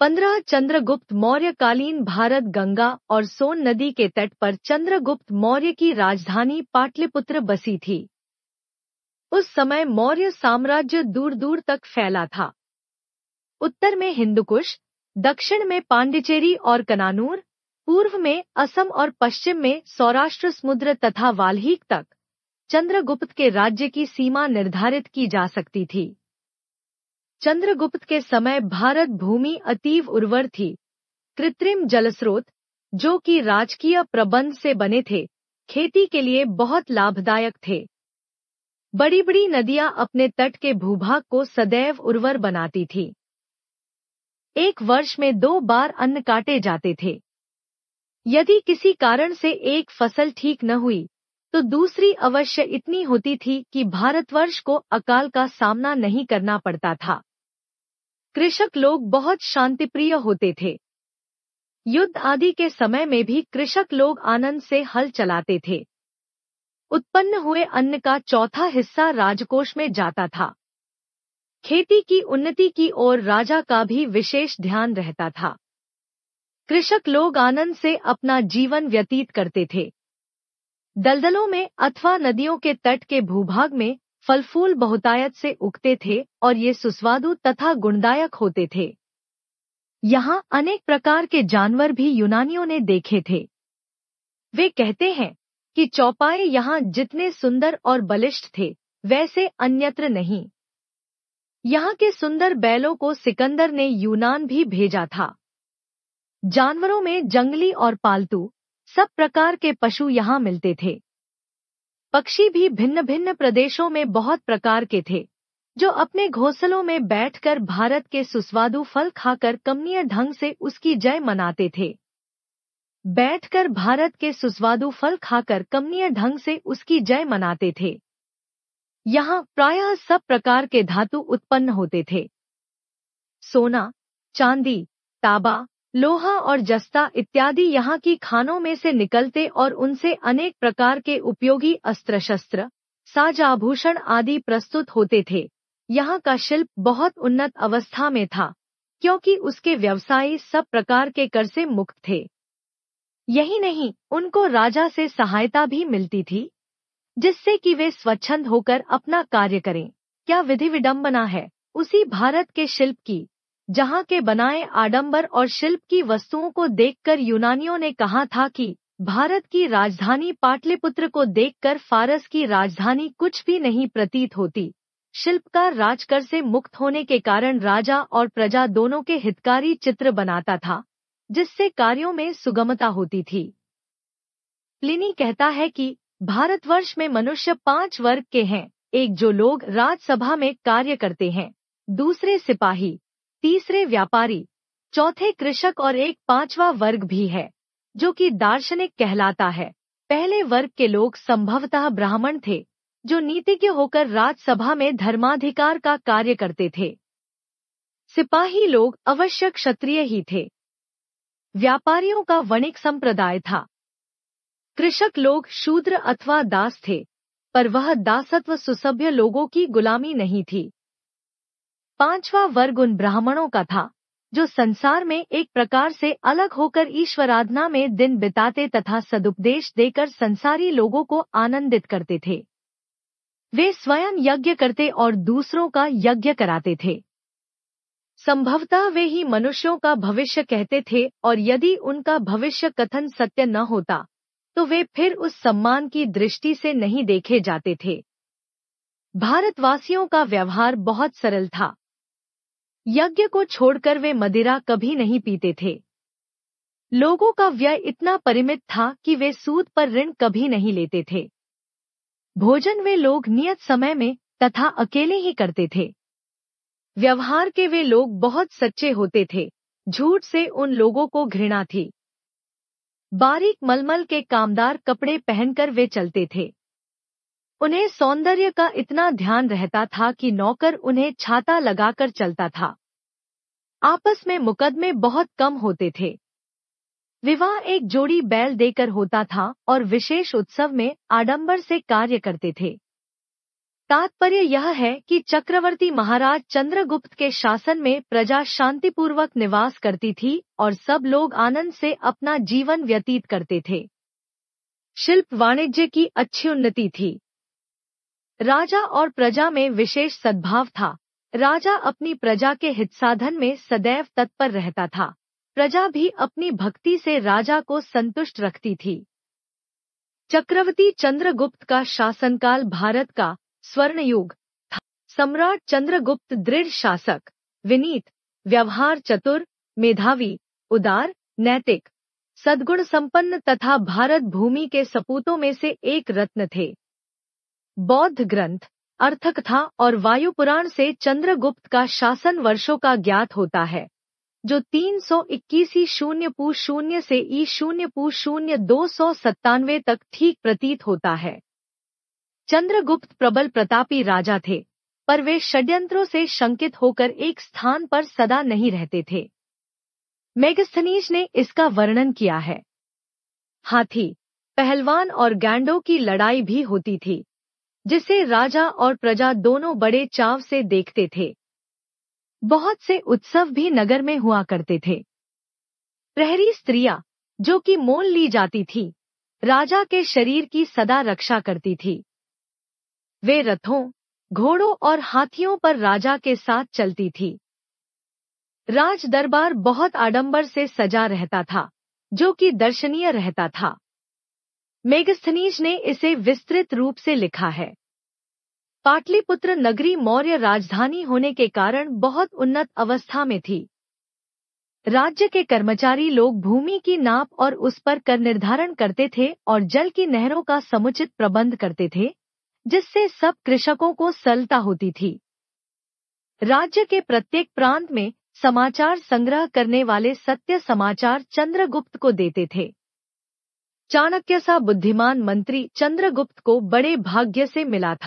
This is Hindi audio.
15 चंद्रगुप्त मौर्य कालीन भारत गंगा और सोन नदी के तट पर चंद्रगुप्त मौर्य की राजधानी पाटलिपुत्र बसी थी। उस समय मौर्य साम्राज्य दूर दूर तक फैला था। उत्तर में हिंदुकुश, दक्षिण में पांडिचेरी और कनानूर, पूर्व में असम और पश्चिम में सौराष्ट्र समुद्र तथा वाल्हीक तक चंद्रगुप्त के राज्य की सीमा निर्धारित की जा सकती थी। चंद्रगुप्त के समय भारत भूमि अतीव उर्वर थी। कृत्रिम जलस्रोत, जो कि राजकीय प्रबंध से बने थे, खेती के लिए बहुत लाभदायक थे। बड़ी बड़ी नदियां अपने तट के भूभाग को सदैव उर्वर बनाती थी। एक वर्ष में 2 बार अन्न काटे जाते थे। यदि किसी कारण से एक फसल ठीक न हुई, तो दूसरी अवश्य इतनी होती थी कि भारतवर्ष को अकाल का सामना नहीं करना पड़ता था। कृषक लोग बहुत शांतिप्रिय होते थे। युद्ध आदि के समय में भी कृषक लोग आनंद से हल चलाते थे। उत्पन्न हुए अन्न का चौथा हिस्सा राजकोष में जाता था। खेती की उन्नति की ओर राजा का भी विशेष ध्यान रहता था। कृषक लोग आनंद से अपना जीवन व्यतीत करते थे। दलदलों में अथवा नदियों के तट के भूभाग में फल फूल बहुतायत से उगते थे और ये सुस्वादु तथा गुणदायक होते थे। यहाँ अनेक प्रकार के जानवर भी यूनानियों ने देखे थे। वे कहते हैं कि चौपाए यहाँ जितने सुंदर और बलिष्ठ थे, वैसे अन्यत्र नहीं। यहाँ के सुंदर बैलों को सिकंदर ने यूनान भी भेजा था। जानवरों में जंगली और पालतू सब प्रकार के पशु यहाँ मिलते थे। पक्षी भी भिन्न भिन्न प्रदेशों में बहुत प्रकार के थे, जो अपने घोंसलों में बैठकर भारत के सुस्वादु फल खाकर कमनीय ढंग से उसकी जय मनाते थे। बैठकर भारत के सुस्वादु फल खाकर कमनीय ढंग से उसकी जय मनाते थे। यहाँ प्रायः सब प्रकार के धातु उत्पन्न होते थे। सोना, चांदी, तांबा, लोहा और जस्ता इत्यादि यहाँ की खानों में से निकलते और उनसे अनेक प्रकार के उपयोगी अस्त्र शस्त्र, साज आभूषण आदि प्रस्तुत होते थे। यहाँ का शिल्प बहुत उन्नत अवस्था में था, क्योंकि उसके व्यवसायी सब प्रकार के कर से मुक्त थे। यही नहीं, उनको राजा से सहायता भी मिलती थी, जिससे कि वे स्वच्छंद होकर अपना कार्य करें। क्या विधि विडंबना है उसी भारत के शिल्प की, जहाँ के बनाए आडंबर और शिल्प की वस्तुओं को देखकर यूनानियों ने कहा था कि भारत की राजधानी पाटलिपुत्र को देखकर फारस की राजधानी कुछ भी नहीं प्रतीत होती। शिल्पकार राजकर से मुक्त होने के कारण राजा और प्रजा दोनों के हितकारी चित्र बनाता था, जिससे कार्यों में सुगमता होती थी। प्लिनी कहता है कि भारतवर्ष में मनुष्य 5 वर्ग के हैं। एक जो लोग राजसभा में कार्य करते हैं, दूसरे सिपाही, तीसरे व्यापारी, चौथे कृषक और एक 5वां वर्ग भी है, जो कि दार्शनिक कहलाता है। पहले वर्ग के लोग संभवतः ब्राह्मण थे, जो नीतिज्ञ होकर राजसभा में धर्माधिकार का कार्य करते थे। सिपाही लोग अवश्य क्षत्रिय ही थे। व्यापारियों का वणिक संप्रदाय था। कृषक लोग शूद्र अथवा दास थे, पर वह दासत्व सुसभ्य लोगों की गुलामी नहीं थी। 5वां वर्ग उन ब्राह्मणों का था, जो संसार में एक प्रकार से अलग होकर ईश्वराधना में दिन बिताते तथा सदुपदेश देकर संसारी लोगों को आनंदित करते थे। वे स्वयं यज्ञ करते और दूसरों का यज्ञ कराते थे। संभवतः वे ही मनुष्यों का भविष्य कहते थे, और यदि उनका भविष्य कथन सत्य न होता, तो वे फिर उस सम्मान की दृष्टि से नहीं देखे जाते थे। भारतवासियों का व्यवहार बहुत सरल था। यज्ञ को छोड़कर वे मदिरा कभी नहीं पीते थे। लोगों का व्यय इतना परिमित था कि वे सूद पर ऋण कभी नहीं लेते थे। भोजन वे लोग नियत समय में तथा अकेले ही करते थे। व्यवहार के वे लोग बहुत सच्चे होते थे। झूठ से उन लोगों को घृणा थी। बारीक मलमल के कामदार कपड़े पहनकर वे चलते थे। उन्हें सौंदर्य का इतना ध्यान रहता था कि नौकर उन्हें छाता लगाकर चलता था। आपस में मुकदमे बहुत कम होते थे। विवाह एक जोड़ी बैल देकर होता था और विशेष उत्सव में आडंबर से कार्य करते थे। तात्पर्य यह है कि चक्रवर्ती महाराज चंद्रगुप्त के शासन में प्रजा शांतिपूर्वक निवास करती थी और सब लोग आनंद से अपना जीवन व्यतीत करते थे। शिल्प वाणिज्य की अच्छी उन्नति थी। राजा और प्रजा में विशेष सद्भाव था। राजा अपनी प्रजा के हितसाधन में सदैव तत्पर रहता था। प्रजा भी अपनी भक्ति से राजा को संतुष्ट रखती थी। चक्रवर्ती चंद्रगुप्त का शासनकाल भारत का स्वर्ण युग था। सम्राट चंद्रगुप्त दृढ़ शासक, विनीत, व्यवहार चतुर, मेधावी, उदार, नैतिक, सद्गुण संपन्न तथा भारत भूमि के सपूतों में से एक रत्न थे। बौद्ध ग्रंथ, अर्थकथा और वायु पुराण से चंद्रगुप्त का शासन वर्षों का ज्ञात होता है, जो 321 ई. पू. 0 से ई. पू. 297 तक ठीक प्रतीत होता है। चंद्रगुप्त प्रबल प्रतापी राजा थे, पर वे षड्यंत्रों से शंकित होकर एक स्थान पर सदा नहीं रहते थे। मेगस्थनीज ने इसका वर्णन किया है। हाथी, पहलवान और गैंडों की लड़ाई भी होती थी, जिसे राजा और प्रजा दोनों बड़े चाव से देखते थे। बहुत से उत्सव भी नगर में हुआ करते थे। प्रहरी स्त्रियां, जो कि मोल ली जाती थी, राजा के शरीर की सदा रक्षा करती थी। वे रथों, घोड़ों और हाथियों पर राजा के साथ चलती थी। राज दरबार बहुत आडंबर से सजा रहता था, जो कि दर्शनीय रहता था। मेगस्थनीज ने इसे विस्तृत रूप से लिखा है। पाटलिपुत्र नगरी मौर्य राजधानी होने के कारण बहुत उन्नत अवस्था में थी। राज्य के कर्मचारी लोग भूमि की नाप और उस पर कर निर्धारण करते थे और जल की नहरों का समुचित प्रबंध करते थे, जिससे सब कृषकों को सरलता होती थी। राज्य के प्रत्येक प्रांत में समाचार संग्रह करने वाले सत्य समाचार चंद्रगुप्त को देते थे। चाणक्य सा बुद्धिमान मंत्री चंद्रगुप्त को बड़े भाग्य से मिला था।